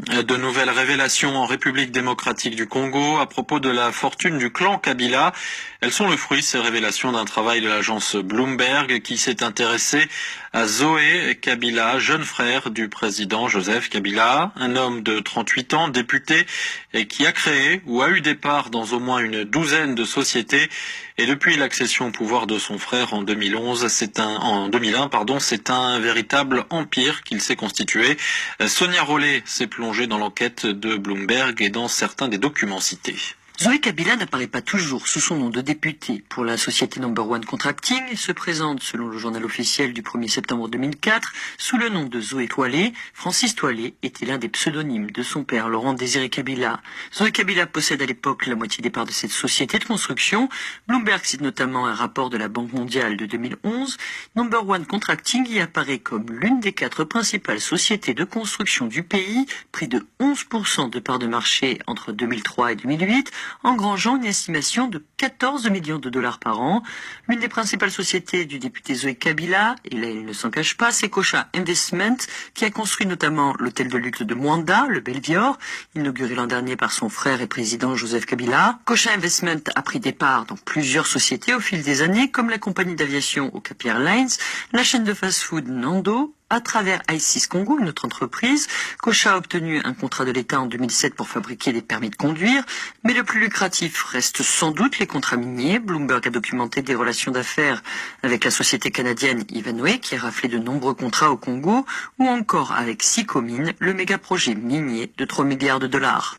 De nouvelles révélations en République démocratique du Congo à propos de la fortune du clan Kabila. Elles sont le fruit, ces révélations, d'un travail de l'agence Bloomberg qui s'est intéressé à Zoé Kabila, jeune frère du président Joseph Kabila, un homme de 38 ans, député, et qui a créé ou a eu des parts dans au moins une douzaine de sociétés. Et depuis l'accession au pouvoir de son frère en 2011, c'est un véritable empire qu'il s'est constitué. Sonia Rollet s'est plongée dans l'enquête de Bloomberg et dans certains des documents cités. Zoé Kabila n'apparaît pas toujours sous son nom de député pour la société Number One Contracting et se présente, selon le journal officiel du 1er septembre 2004, sous le nom de Zoé Toilé. Francis Toilé était l'un des pseudonymes de son père, Laurent Désiré Kabila. Zoé Kabila possède à l'époque la moitié des parts de cette société de construction. Bloomberg cite notamment un rapport de la Banque mondiale de 2011. Number One Contracting y apparaît comme l'une des 4 principales sociétés de construction du pays, près de 11% de parts de marché entre 2003 et 2008, engrangeant une estimation de 14 millions de dollars par an. L'une des principales sociétés du député Zoé Kabila, et là il ne s'en cache pas, c'est Cocha Investment, qui a construit notamment l'hôtel de luxe de Mwanda, le Belvior, inauguré l'an dernier par son frère et président Joseph Kabila. Cocha Investment a pris des parts dans plusieurs sociétés au fil des années, comme la compagnie d'aviation Okapi Airlines, la chaîne de fast-food Nando. À travers i6 Congo, une autre entreprise, Cocha a obtenu un contrat de l'État en 2007 pour fabriquer des permis de conduire, mais le plus lucratif reste sans doute les contrats miniers. Bloomberg a documenté des relations d'affaires avec la société canadienne Ivanhoe, qui a raflé de nombreux contrats au Congo, ou encore avec Sicomine, le méga projet minier de 3 milliards de dollars.